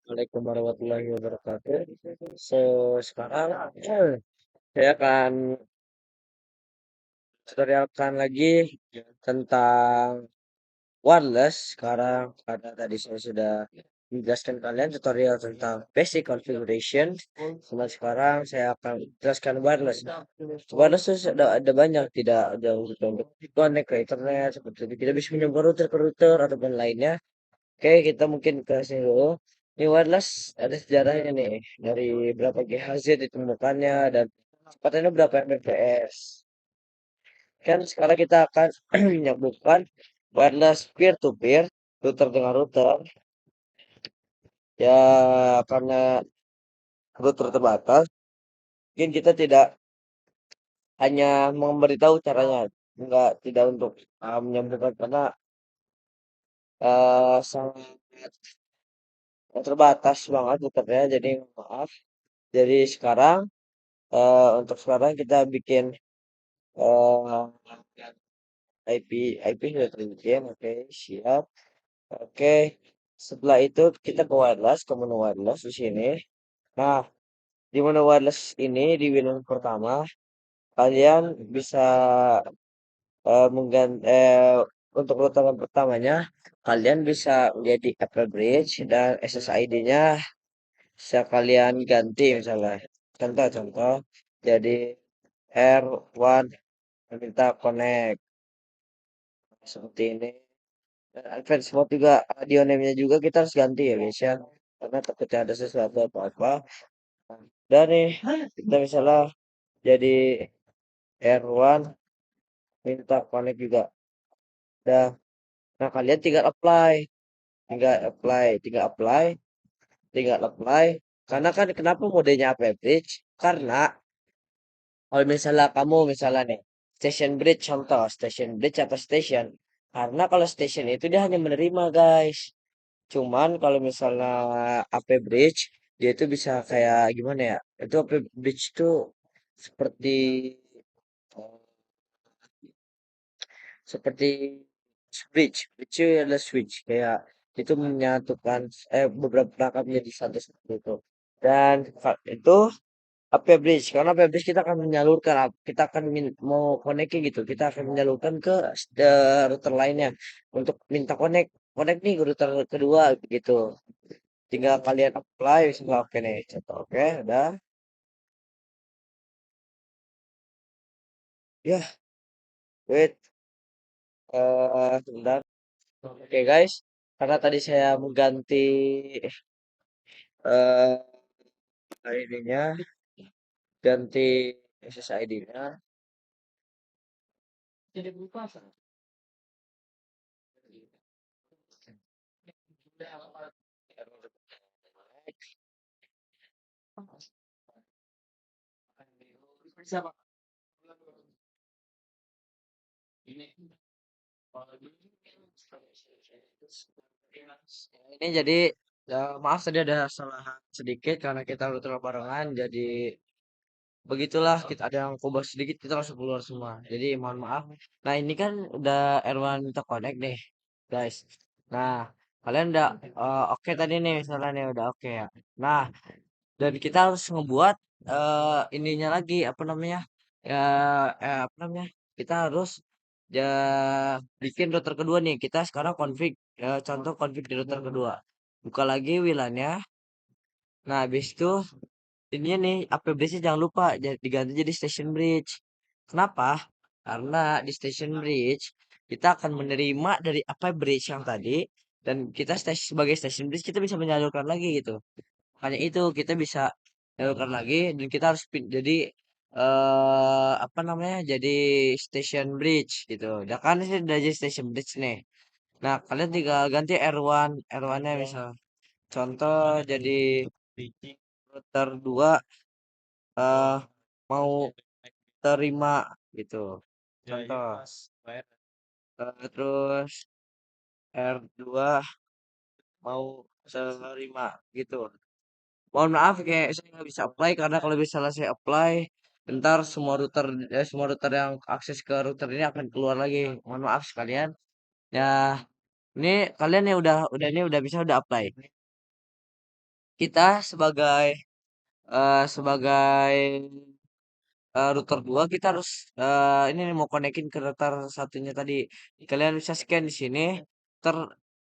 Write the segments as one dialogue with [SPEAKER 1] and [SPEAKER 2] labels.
[SPEAKER 1] Assalamualaikum warahmatullahi wabarakatuh. So, sekarang saya akan tutorialkan lagi tentang wireless sekarang karena tadi saya sudah menjelaskan kalian tutorial tentang basic configuration. Cuma sekarang saya akan jelaskan wireless. Wireless itu ada banyak, tidak ada untuk connect ke internet seperti itu. Kita bisa menyambung router ke router ataupun lainnya. Oke, kita mungkin ke sini dulu. Ini wireless ada sejarahnya nih. Dari berapa GHz ditemukannya dan kecepatannya berapa Mbps. Kan sekarang kita akan menyambungkan wireless peer to peer, router dengan router. Ya, karena router terbatas, mungkin kita tidak hanya memberitahu caranya, enggak tidak untuk menyambungkan karena sangat terbatas banget routernya. Jadi maaf. Jadi sekarang untuk sekarang kita bikin eh IP sudah terbikin. Oke, siap. Oke, setelah itu kita ke wireless, ke menu wireless di sini. Nah, di menu wireless ini di Windows pertama, kalian bisa mengganti untuk rutenya pertamanya, kalian bisa menjadi Apple Bridge dan SSID-nya bisa kalian ganti misalnya. Contoh-contoh, jadi R1 minta connect seperti ini. Dan advance mode juga audio name-nya juga kita harus ganti ya guys ya. Karena takutnya ada sesuatu apa-apa. Dan nih kita misalnya jadi R1 minta connect juga. Dah. Nah kalian tinggal apply, tinggal apply, tinggal apply, tinggal apply. Karena kan kenapa modenya apa bridge? Karena kalau misalnya kamu misalnya nih station bridge contoh station bridge atau station. Karena kalau station itu dia hanya menerima guys. Cuman kalau misalnya AP Bridge, dia itu bisa kayak gimana ya? Itu AP Bridge itu seperti eh, seperti switch. Bridge itu adalah switch kayak itu menyatukan beberapa perangkat menjadi satu seperti itu. Dan itu AP Bridge karena AP Bridge kita akan menyalurkan kita akan mau connecting gitu. Kita akan menyalurkan ke router lainnya untuk minta connect nih ke router kedua gitu. Tinggal kalian apply misalnya oke nih contoh oke udah ya wait sebentar oke guys karena tadi saya mengganti eh ininya ganti SSID-nya jadi berubah siapa ini jadi maaf tadi ada salah sedikit karena kita udah barengan jadi begitulah kita ada yang kubah sedikit kita langsung keluar semua jadi mohon maaf. Nah ini kan udah Erwan terkonek nih guys. Nah kalian udah oke tadi nih misalnya nih udah oke ya. Nah dan kita harus ngebuat ininya lagi apa namanya ya apa namanya kita harus ya bikin router kedua nih kita sekarang config contoh config di router kedua buka lagi WLAN-nya. Nah habis itu ininya nih APBC jangan lupa diganti jadi station bridge. Kenapa? Karena di station bridge kita akan menerima dari apa bridge yang tadi dan kita sebagai station bridge kita bisa menyalurkan lagi gitu. Makanya itu kita bisa menyalurkan lagi dan kita harus jadi apa namanya? Jadi station bridge gitu. Ya kan ini udah jadi station bridge nih. Nah, kalian tinggal ganti R1, R1-nya misal. Contoh jadi router 2 eh mau terima gitu. Contoh. Terus R2 mau terima gitu. Mohon maaf kayak saya nggak bisa apply karena kalau misalnya saya apply ntar semua router yang akses ke router ini akan keluar lagi. Mohon maaf sekalian. Ya, ini kalian ya udah ini udah bisa udah apply. kita sebagai router 2 kita harus ini nih, mau konekin ke router satunya tadi. Kalian bisa scan di sini, ter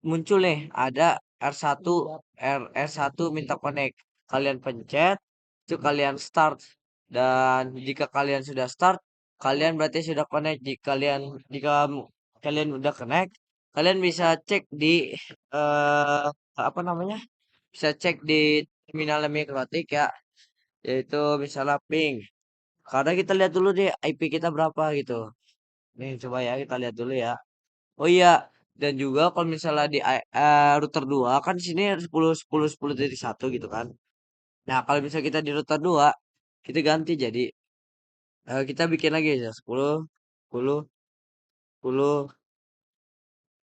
[SPEAKER 1] muncul nih ada R1 R1 minta connect. Kalian pencet, itu kalian start. Dan jika kalian sudah start, kalian berarti sudah connect. Jika kalian udah connect, kalian bisa cek di eh apa namanya? Bisa cek di terminal mikrotik ya, yaitu misalnya ping. Karena kita lihat dulu deh IP kita berapa gitu. Nih coba ya kita lihat dulu ya. Oh iya, dan juga kalau misalnya di router 2 kan di sini 10.10.10.1 gitu kan. Nah, kalau misalnya kita di router 2 kita ganti jadi kita bikin lagi ya 10 10 10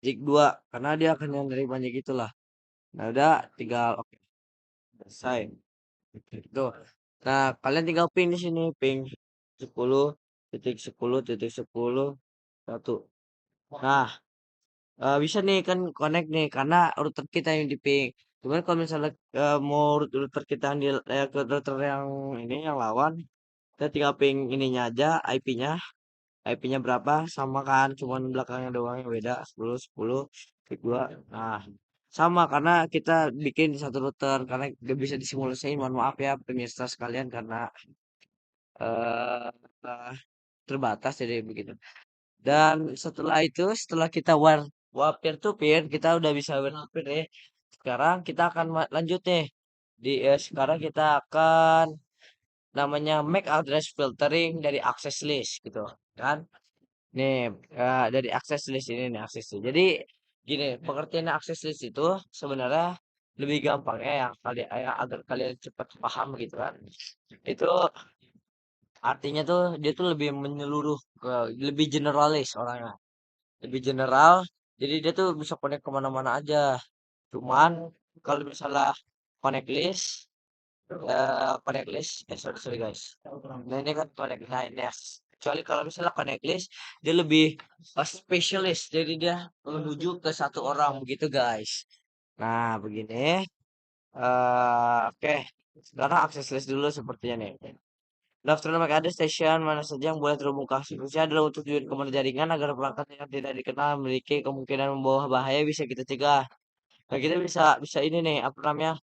[SPEAKER 1] jig 2 karena dia akan yang dari banyak itulah. Nah, udah tinggal oke selesai. Gitu. Nah, kalian tinggal ping di sini, ping 10.10.10.1. Nah, bisa nih kan connect nih karena router kita yang di ping. Cuman kalau misalnya mau router kita yang ke router yang ini yang lawan, kita tinggal ping ininya aja, IP-nya, IP-nya berapa sama kan, cuman belakangnya doang yang beda 10 10 2. Nah, sama karena kita bikin di satu router karena gak bisa disimulasiin. Mohon maaf ya pemirsa sekalian karena eh eh, terbatas jadi begitu. Dan setelah itu, setelah kita peer to peer, kita udah bisa peer to peer nih. Sekarang kita akan lanjut nih. Sekarang kita akan namanya make address filtering dari access list gitu kan. Nih dari access list ini nih access list. Jadi gini, pengertian access list itu sebenarnya lebih gampang ya yang agar kalian cepat paham gitu kan. Itu artinya tuh dia tuh lebih menyeluruh ke lebih generalis orangnya. Lebih general, jadi dia tuh bisa connect kemana-mana aja. Cuman kalau misalnya connect list connect list sorry sorry guys, nah ini kan connect list, kecuali kalau misalnya connect list dia lebih specialist, jadi dia menuju ke satu orang begitu guys. Nah begini, oke, sekarang akses list dulu sepertinya nih. Daftar nama ada stasiun mana saja yang boleh terhubung ke fungsi adalah untuk tujuan keamanan jaringan agar perangkat yang tidak dikenal memiliki kemungkinan membawa bahaya bisa kita cegah. Nah, kita bisa bisa ini nih apa namanya?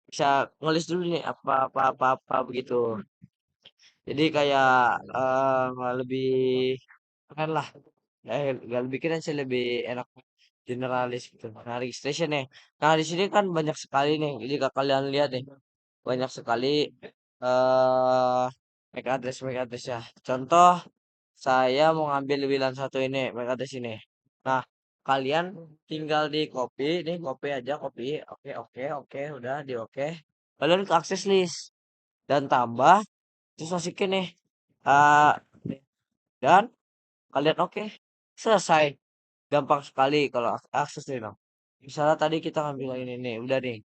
[SPEAKER 1] Bisa ngelis dulu nih apa begitu. Jadi kayak lebih keren lah. Gak lebih keren sih, lebih enak generalis gitu. Nah, registration nih. Nah, di sini kan banyak sekali nih. Jika kalian lihat nih, banyak sekali MAC address ya. Contoh, saya mau ngambil WLAN satu ini, MAC address ini. Nah, kalian tinggal di copy, nih copy aja, copy. Oke, oke, oke, udah di oke. Kalian ke akses list dan tambah, terus masukin nih. eh dan kalian oke, selesai. Gampang sekali kalau akses nih, Bang. Misalnya tadi kita ngambil ini nih, udah nih.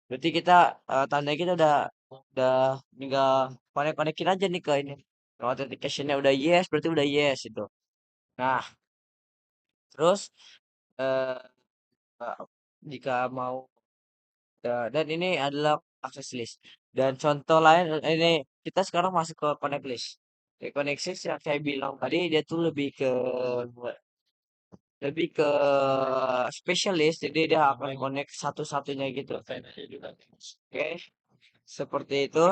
[SPEAKER 1] Berarti kita tandanya kita udah tinggal konekin aja nih ke ini. Kalau authentication-nya udah yes, berarti udah yes itu. Nah, terus eh eh, jika mau dan ini adalah akses list. Dan contoh lain ini kita sekarang masuk ke connect list. Connect list yang saya bilang tadi dia tuh lebih ke spesialis, jadi dia akan connect satu-satunya gitu. Oke, seperti itu.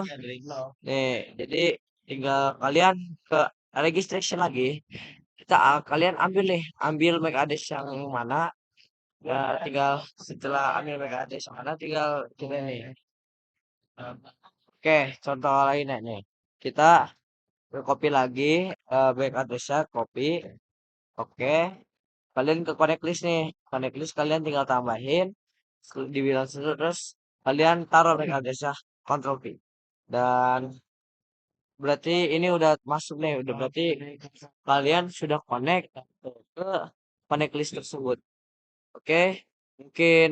[SPEAKER 1] Nih, jadi tinggal kalian ke registration lagi. Kalian ambil nih, ambil MAC address yang mana. Ya, tinggal setelah ambil MAC address yang mana, tinggal kita nih. Oke, contoh lainnya nih. Kita copy lagi MAC address-nya, copy. Oke, kalian ke connect list nih. Connect list kalian tinggal tambahin dibilang terus kalian taruh MAC address-nya, Ctrl V. Dan berarti ini udah masuk nih, udah berarti kalian sudah connect ke connect list tersebut. Oke, mungkin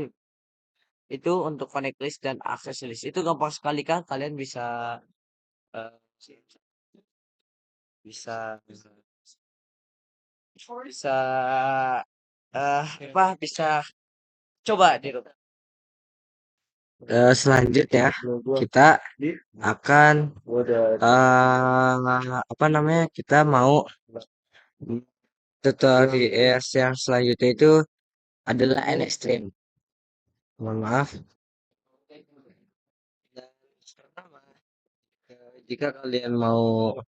[SPEAKER 1] itu untuk connect list dan akses list. Itu gampang sekali kan, kalian bisa eh, bisa bisa apa bisa coba di rumah. Selanjutnya kita akan apa namanya? Kita mau tutorial yang selanjutnya itu adalah NX Stream. Mohon maaf. Dan pertama, jika kalian mau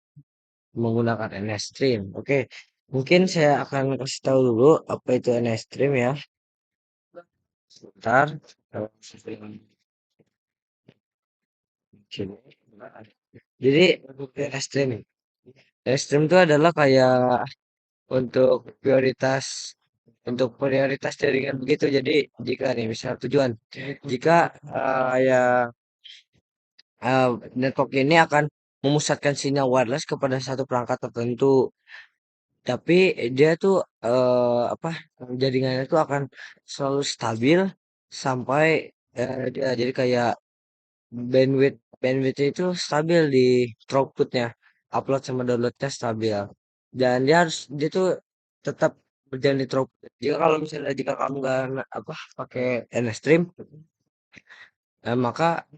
[SPEAKER 1] menggunakan NX Stream, oke. Mungkin saya akan kasih tahu dulu apa itu NX Stream ya. Sebentar. Jadi NX Stream. NX Stream itu adalah kayak untuk prioritas jaringan begitu. Jadi jika nih misal tujuan, jika ya eh, network ini akan memusatkan sinyal wireless kepada satu perangkat tertentu, tapi dia tuh apa jaringannya itu akan selalu stabil sampai jadi kayak bandwidth itu stabil di throughputnya, upload sama downloadnya stabil, dan dia tuh tetap berjalan di throughput. Jika kamu nggak apa pakai NSTream, maka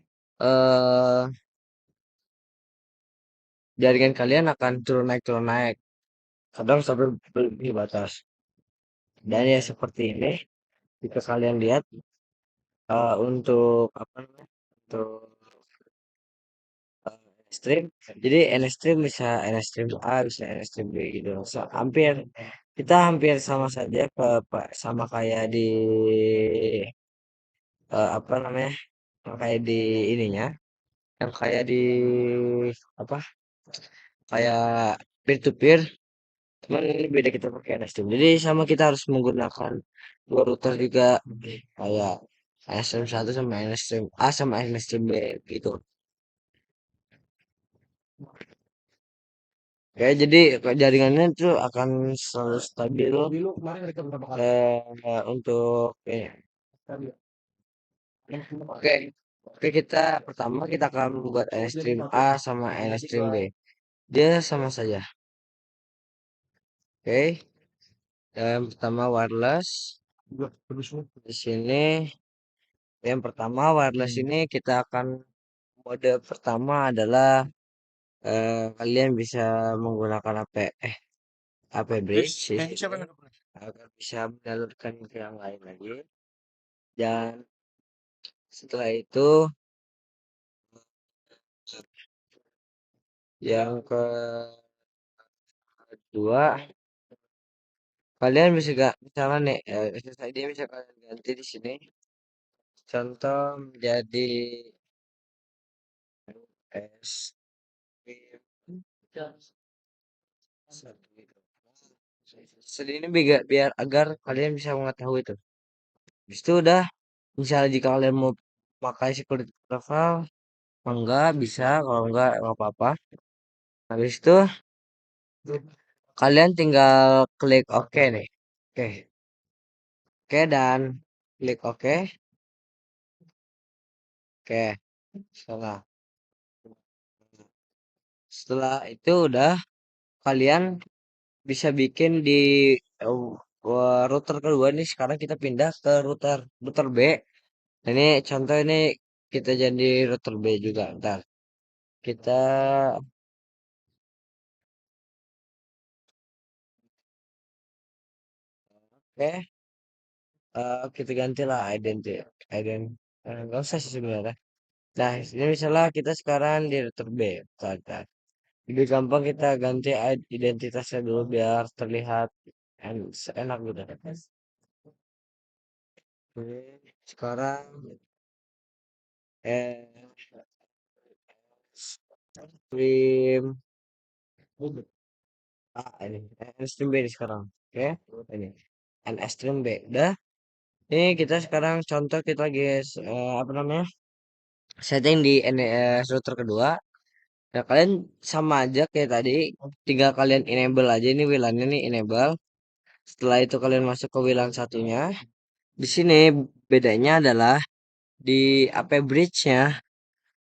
[SPEAKER 1] eh jaringan kalian akan turun naik, kadang sampai lebih batas. Dan ya seperti ini, jika kalian lihat untuk apa namanya, untuk stream, jadi NStream bisa NStream A, bisa NStream B gitu. So, kita hampir sama saja sama kayak di apa namanya, yang kayak di ininya, yang kayak di apa, kayak peer to peer. Cuman ini beda, kita pakai NStream. Jadi sama, kita harus menggunakan dua router juga, kayak NStream satu sama NStream A sama NStream B gitu. Ya, jadi jaringannya itu akan selalu stabil untuk ini. Oke, oke, kita akan membuat NStream A sama NStream B. Dia sama saja. Oke, yang pertama wireless. Di sini yang pertama wireless ini kita akan mode pertama adalah kalian bisa menggunakan AP bridge di sini agar bisa menyalurkan ke yang lain lagi. Dan setelah itu yang kedua, kalian bisa gak misalnya nih SSID bisa kalian ganti di sini. Contoh menjadi S Jadi ini biar agar kalian bisa mengetahui itu. Habis itu udah, misalnya jika kalian mau pakai security profile, enggak bisa, kalau enggak apa-apa. Habis itu kalian tinggal klik OK nih. Oke, oke, dan klik OK. Oke, salah. Setelah itu udah, kalian bisa bikin di router kedua nih. Sekarang kita pindah ke router B. Ini contoh, ini kita jadi router B juga. Ntar kita oke, kita gantilah ident nggak usah sih sebenarnya. Nah, ini misalnya kita sekarang di router B. Bentar. Lebih gampang kita ganti identitasnya dulu biar terlihat enak gitu. Oke, sekarang eh stream ini stream B ini sekarang. Oke, ini stream B. Udah. Ini kita sekarang contoh, kita lagi apa namanya? Setting di router kedua. Nah, kalian sama aja kayak tadi, tinggal kalian enable aja ini WLAN-nya nih, enable. Setelah itu kalian masuk ke WLAN satunya. Di sini bedanya adalah di AP bridge-nya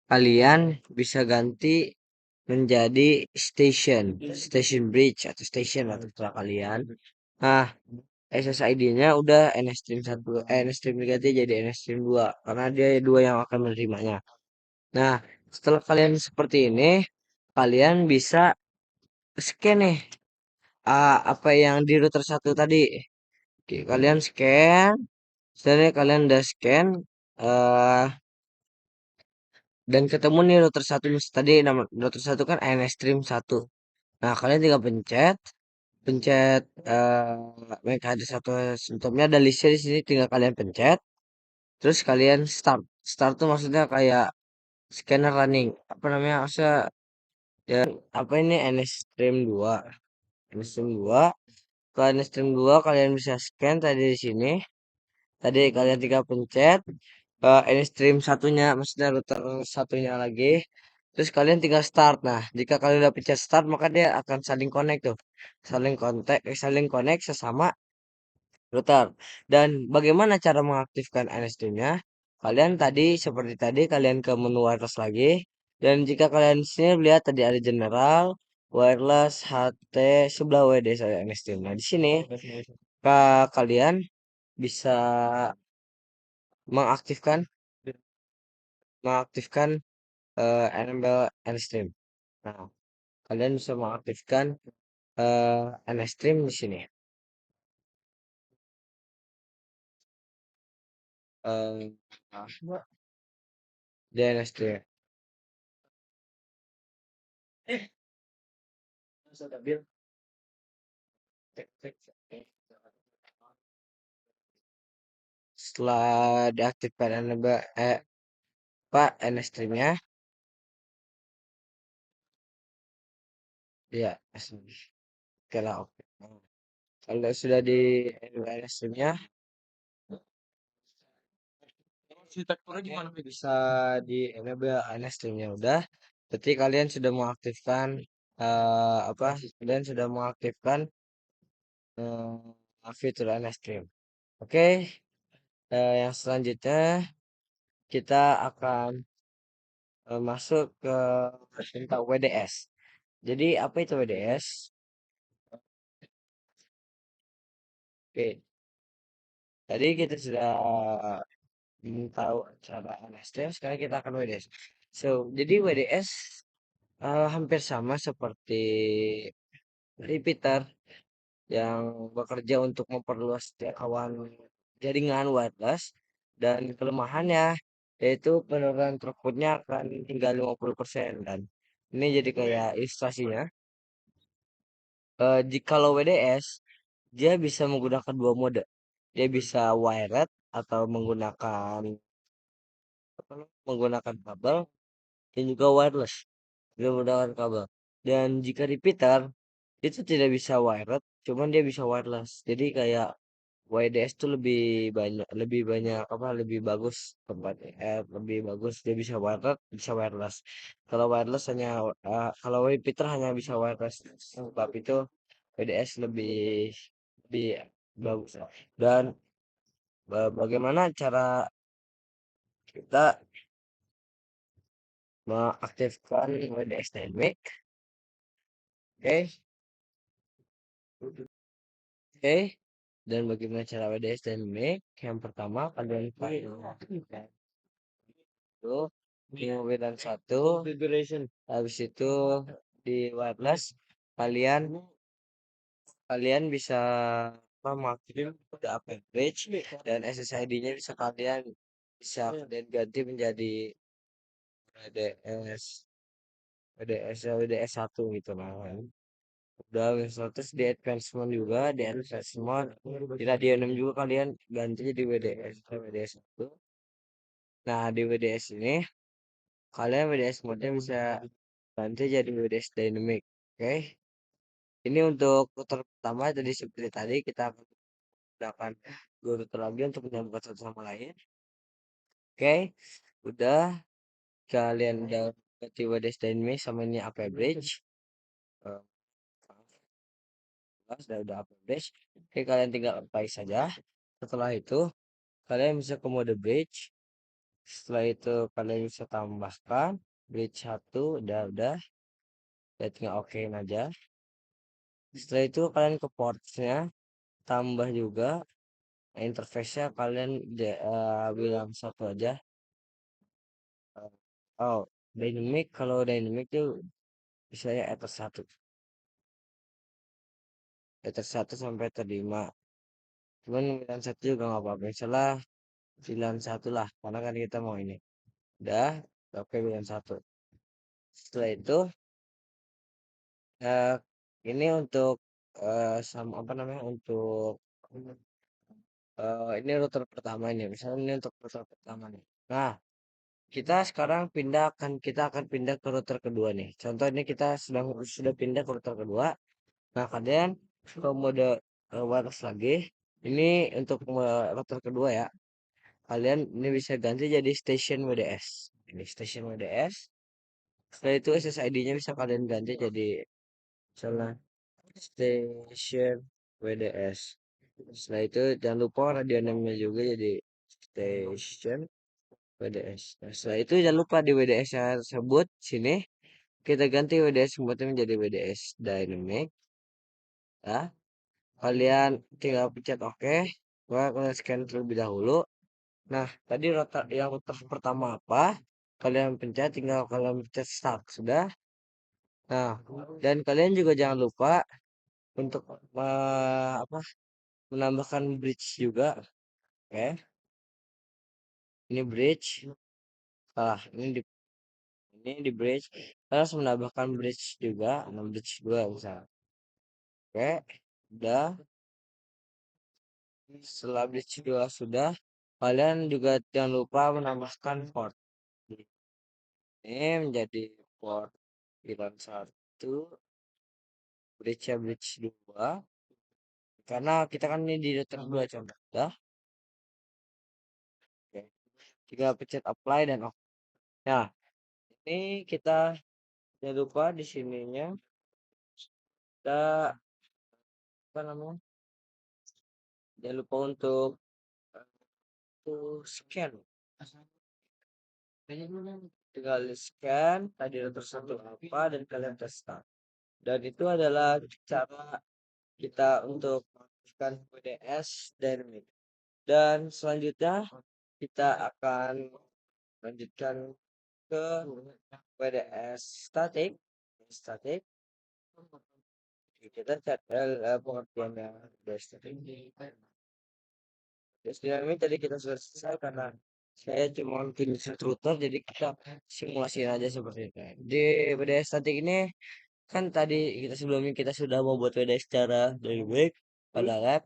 [SPEAKER 1] kalian bisa ganti menjadi station bridge atau station, atau terserah kalian. Nah, SSID-nya udah NSStream 1, NSStream diganti jadi NSStream 2 karena dia dua yang akan menerimanya. Nah, setelah kalian seperti ini, kalian bisa scan nih apa yang di router satu tadi. Oke, kalian scan, setelah kalian udah scan eh dan ketemu nih router satu tadi, nama router satu kan NSStream 1. Nah, kalian tinggal pencet pencet MAC ada satu sebetulnya ada listnya di sini, tinggal kalian pencet terus kalian start. Start tuh maksudnya kayak scanner running apa namanya, maksudnya ya apa ini NSStream 2. NSStream 2. Kalau NSStream 2 kalian bisa scan tadi di sini. Tadi kalian tinggal pencet NSStream satunya, maksudnya router satunya lagi. Terus kalian tinggal start. Nah, jika kalian udah pencet start maka dia akan saling connect tuh. Saling connect sesama router. Dan bagaimana cara mengaktifkan NSD-nya? Kalian tadi seperti tadi kalian ke menu wireless lagi. Dan jika kalian di sini lihat tadi ada general, wireless, HT, sebelah WD saya NSD. Nah, di sini kalian bisa mengaktifkan mengaktifkan enable NStream. Nah, kalian bisa mengaktifkan NStream di sini. Eh, di NStream. Setelah diaktifkan Pak NStream-nya, ya oke lah, oke. Kalau sudah di NStream-nya, bisa di enable NStream-nya udah. Berarti kalian sudah mengaktifkan apa? Kalian sudah mengaktifkan fitur NStream. Oke, yang selanjutnya kita akan masuk ke tentang WDS. Jadi apa itu WDS? Oke, tadi kita sudah tahu cara NSTM, sekarang kita akan WDS. So, jadi WDS hampir sama seperti repeater yang bekerja untuk memperluas jangkauan jaringan wireless dan kelemahannya yaitu penurunan throughputnya akan hingga 50%. Dan ini jadi kayak ilustrasinya. Jikalau WDS dia bisa menggunakan dua mode. Dia bisa wired atau menggunakan kabel dan juga wireless dengan menggunakan kabel. Dan jika repeater itu tidak bisa wired, cuman dia bisa wireless. Jadi kayak WDS tuh lebih banyak apa lebih bagus tempatnya, lebih bagus dia bisa wired bisa wireless. Kalau wireless hanya kalau repeater hanya bisa wireless, sebab itu WDS lebih bagus. Dan bagaimana cara kita mengaktifkan WDS Dynamic? Oke, oke. Dan bagaimana cara WDS Dynamic? Yang pertama kalian itu di mobilan satu, habis itu di wireless kalian kalian bisa apa mengaktifkan API bridge dan SSID-nya bisa kalian ganti menjadi WDS WDS 1 gitu lah kan. Udah terus di advancement juga, di advancement di radio 6 juga kalian ganti jadi WDS 1. Nah, di WDS ini kalian WDS mode bisa ganti jadi WDS dynamic. Oke. Ini untuk router pertama, jadi seperti tadi kita akan menggunakan dua router lagi untuk menyambungkan satu sama lain. Oke. Udah kalian udah ganti WDS dynamic sama ini API bridge. Eh, udah API bridge. Oke, kalian tinggal apply saja. Setelah itu kalian bisa ke mode bridge. Setelah itu kalian bisa tambahkan bridge 1, udah ya tinggal okein aja. Setelah itu kalian ke portsnya, tambah juga interface-nya kalian bilang satu aja. Eh, oh, dynamic, kalau dynamic tuh misalnya ether satu sampai ether 5. Cuman pilihan satu juga nggak apa-apa, misalnya pilihan satu lah, karena kan kita mau ini. Udah, oke pilihan satu. Setelah itu, eh, ini untuk sama apa namanya, untuk ini router pertama ini, misalnya ini untuk router pertama nih. Nah, kita akan pindah ke router kedua nih. Contoh ini kita sudah pindah ke router kedua. Nah, kalian ke mode wireless lagi. Ini untuk router kedua ya. Kalian ini bisa ganti jadi station WDS. Ini station WDS. Setelah itu SSID-nya bisa kalian ganti jadi misalnya station WDS. Setelah itu jangan lupa radio name-nya juga jadi station WDS. Nah, setelah itu jangan lupa di WDS yang tersebut sini kita ganti WDS sebutnya menjadi WDS Dynamic. Ya, kalian tinggal pencet OK. Kalian scan terlebih dahulu. Nah, tadi router pertama apa? Kalian pencet, tinggal kalian pencet start sudah. Nah, dan kalian juga jangan lupa untuk apa? Menambahkan bridge juga. Oke, ini bridge. Ini di bridge. Kita harus menambahkan bridge juga, 6 bridge 2 misalnya. Oke, udah. Setelah bridge 2 sudah, kalian juga jangan lupa menambahkan port. Ini menjadi port pilihan satu, bridge 2. Karena kita kan ini di router 2 contoh. Udah. Oke. Tinggal pencet apply dan oke. Nah, ini kita jangan lupa di sininya kita apa namanya? Jangan lupa untuk scan. Tinggal scan tadi tersebut apa dan kalian tes start. Dan itu adalah cara kita untuk mengaktifkan WDS Dynamic. Dan selanjutnya kita akan lanjutkan ke WDS static. Static. Kita cek pengertiannya WDS static. Ini tadi kita sudah selesai karena saya cuma bikin satu router jadi kita simulasiin aja seperti itu. Di WDS statik ini kan tadi sebelumnya kita sudah membuat WDS secara dari baik pada lab.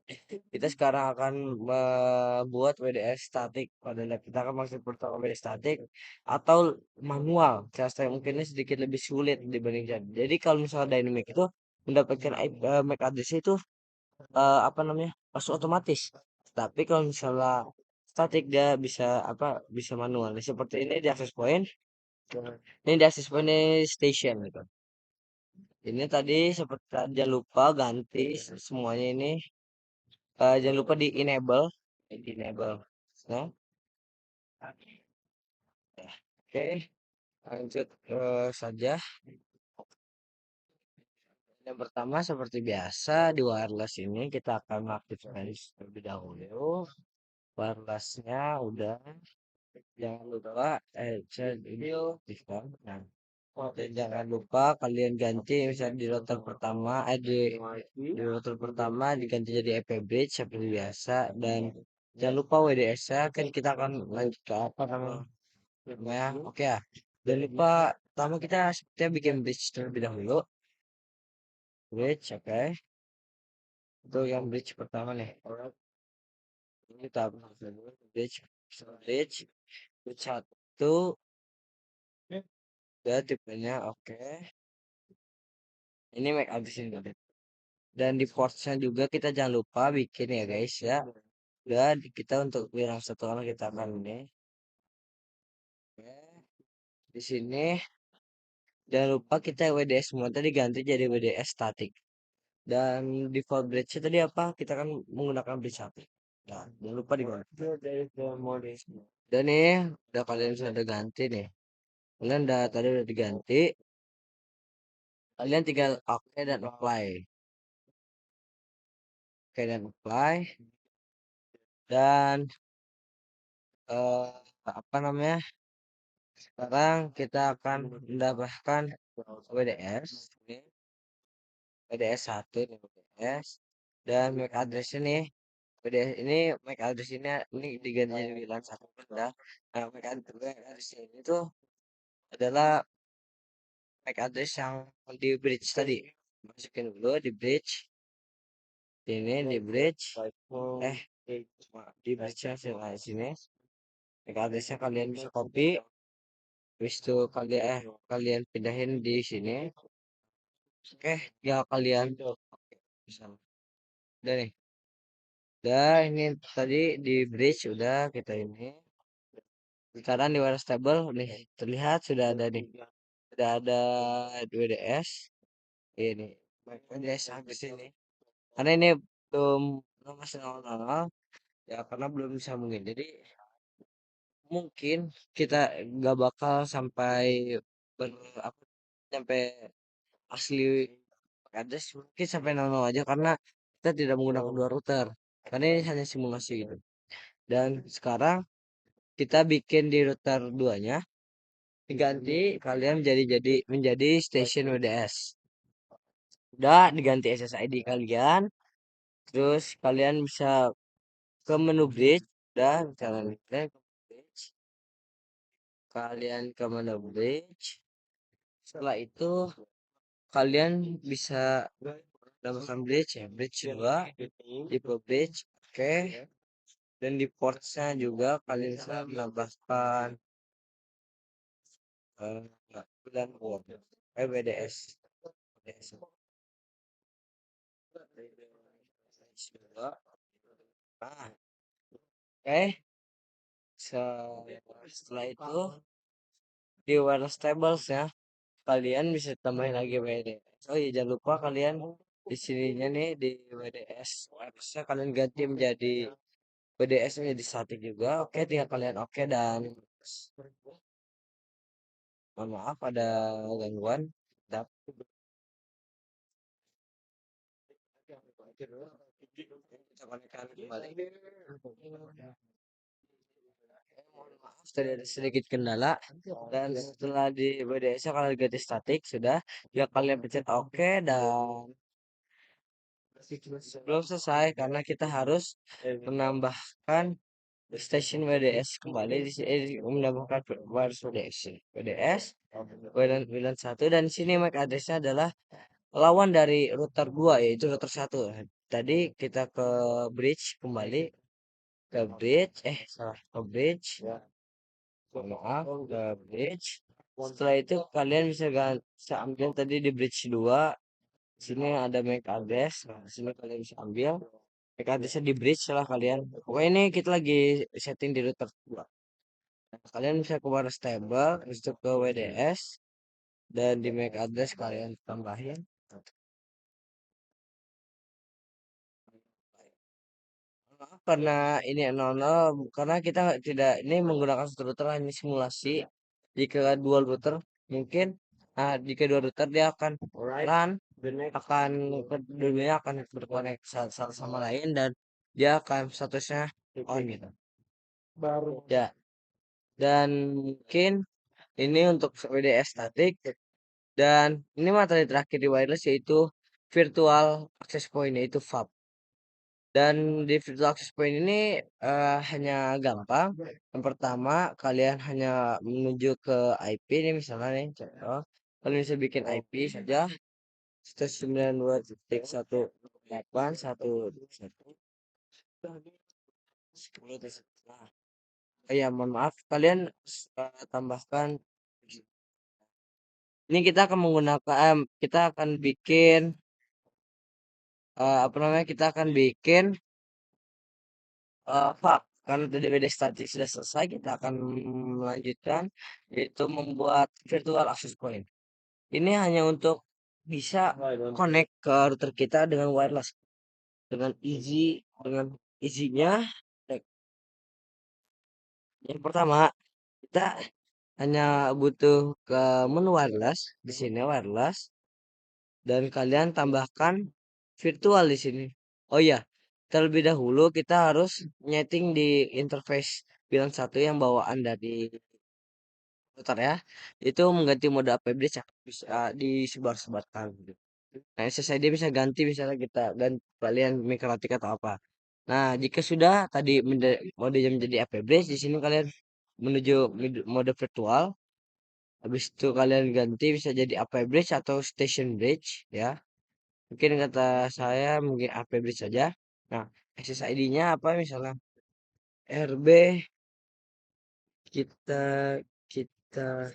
[SPEAKER 1] Kita sekarang akan membuat WDS statik pada lab. Kita akan masuk pertama WDS statik atau manual. Cara mungkin ini sedikit lebih sulit dibandingkan. Jadi kalau misalnya dynamic itu mendapatkan MAC address itu apa namanya, masuk otomatis. Tapi kalau misalnya statik dia bisa apa, bisa manual. Nah, seperti ini di access point. Ini di access point ini station gitu. Ini tadi seperti jangan lupa ganti semuanya ini. Jangan lupa di enable. Di enable. Nah, oke. Lanjut saja. Yang pertama seperti biasa di wireless ini kita akan mengaktifkan terlebih dahulu. Wirelessnya udah. Jangan lupa chat video diskon. Nah, dan jangan lupa kalian ganti misalnya di router pertama di router pertama diganti jadi EP bridge seperti biasa dan jangan lupa WDS-nya kan kita akan lanjut ke apa namanya ya oke ya. Jangan lupa pertama kita sepertinya bikin bridge terlebih dahulu. Bridge oke. Itu yang bridge pertama nih. Ini tahap bridge bridge bridge satu ya tipenya oke. Ini make habis ini. Dan di portsnya juga kita jangan lupa bikin ya guys ya. Udah kita untuk bilang satu orang kita akan ini. Oke. Di sini jangan lupa kita WDS semua tadi ganti jadi WDS static. Dan default bridge tadi apa? Kita kan menggunakan bridge satu. Nah, jangan lupa diganti. Dan nih udah kalian sudah ganti nih. Kalian udah tadi udah diganti. Kalian tinggal oke dan apply. oke dan apply, dan apa namanya, sekarang kita akan menambahkan WDS ini, WDS 1 ini WDS, dan MAC address ini WDS ini, MAC address ini diganti jadi WLAN 1 benda. Nah, MAC address ini tuh adalah MAC address yang di bridge tadi. Masukin dulu di bridge, ini di bridge, eh di bridge sini. MAC addressnya kalian bisa copy, habis itu kalian pindahin di sini. Oke, ya kalian bisa. Udah nih. Udah ini tadi di bridge udah kita ini. Sekarang di wireless table nih terlihat sudah ada nih. Sudah ada 2DS ini. WDS di sini. Karena ini belum masih nol ya karena belum bisa mungkin. Jadi mungkin kita nggak bakal sampai ber apa sampai asli address mungkin sampai 00 aja karena kita tidak menggunakan dua router. Karena ini hanya simulasi gitu. Dan sekarang kita bikin di router duanya diganti kalian menjadi station WDS. Udah diganti SSID kalian, terus kalian bisa ke menu bridge, udah kalian klik ke bridge, kalian ke menu bridge. Setelah itu kalian bisa tambahkan bridge ya, bridge 2, tipe bridge, oke. Dan di portsnya juga kalian bisa menambahkan dan WDS. WDS. Nah, oke. Setelah itu di wireless tables ya kalian bisa tambahin lagi WDS. Oh iya jangan lupa kalian di sininya nih di WDS wirelessnya kalian ganti menjadi WDS menjadi static juga. Oke tinggal kalian oke dan mohon maaf ada gangguan. Kita konekkan kembali. Mohon maaf tadi ada sedikit kendala dan setelah di BDS kalian ganti statik sudah ya kalian pencet oke dan belum selesai karena kita harus menambahkan stasiun WDS kembali di sini menambahkan wireless WDS WDS WLAN 1 dan di sini MAC addressnya adalah lawan dari router 2 yaitu router 1. Tadi kita ke bridge kembali ke bridge salah ke bridge maaf ke bridge. Setelah itu kalian bisa ambil tadi di bridge 2. Sini ada MAC address. Nah, sini kalian bisa ambil MAC addressnya di bridge setelah kalian. Pokoknya ini kita lagi setting di router 2. Nah, kalian bisa ke wireless table, bisa ke WDS dan di MAC address kalian tambahin. Maaf karena ini 00 karena kita tidak ini menggunakan satu router hanya simulasi. Jika dual router mungkin jika dua router dia akan run akan keduanya akan berkoneksi satu sama lain dan dia akan statusnya on gitu. Ya, dan mungkin ini untuk WDS statik dan ini materi terakhir di wireless yaitu virtual access point yaitu VAP. Dan di virtual access point ini hanya gampang. Yang pertama, kalian hanya menuju ke IP ini misalnya nih, contoh. Kalian bisa bikin IP saja 192.168.1.1. Oh ya, mohon maaf, kalian tambahkan. Ini kita akan menggunakan, kita akan bikin apa namanya? Kita akan bikin Pak, karena DDBD statik sudah selesai, kita akan melanjutkan yaitu membuat virtual access point. Ini hanya untuk bisa connect ke router kita dengan wireless, dengan easy-nya. Yang pertama, kita hanya butuh ke menu wireless, di sini wireless, dan kalian tambahkan virtual di sini. Oh iya, terlebih dahulu kita harus nyeting di interface bilang satu yang bawaan dari router ya. Itu mengganti mode APBridge yang bisa disebar-sebarkan gitu. Nah, SSID bisa ganti misalnya kita ganti kalian mikrotik atau apa. Nah, jika sudah tadi mode yang menjadi APBridge, di sini kalian menuju mode virtual. Habis itu kalian ganti bisa jadi APBridge atau Station Bridge ya. Mungkin kata saya mungkin APBridge saja. Nah, SSID-nya apa misalnya RB kita kita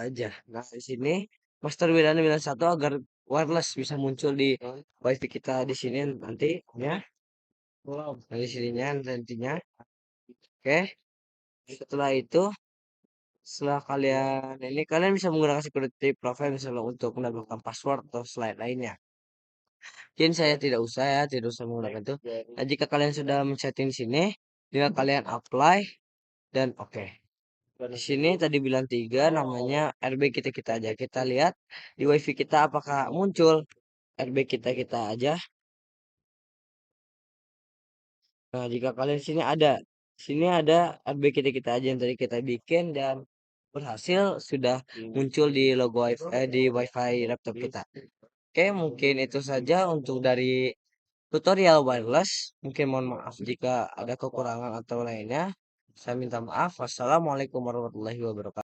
[SPEAKER 1] aja. Nah, di sini master WLAN WLAN satu agar wireless bisa muncul di WiFi kita di sini nanti ya. Nah, di sininya nantinya. Oke. Setelah itu, setelah kalian bisa menggunakan security profile misalnya untuk menambahkan password atau slide lainnya. Mungkin saya tidak usah menggunakan itu. Nah, jika kalian sudah men-setting di sini, tinggal kalian apply dan oke. Di sini tadi bilang 3 namanya RB kita kita aja. Kita lihat di WiFi kita apakah muncul RB kita kita aja. Nah, jika kalian sini ada RB kita kita aja yang tadi kita bikin dan berhasil sudah muncul di logo di WiFi laptop kita. Oke, mungkin itu saja untuk dari tutorial wireless. Mungkin mohon maaf jika ada kekurangan atau lainnya. Saya minta maaf. Wassalamualaikum warahmatullahi wabarakatuh.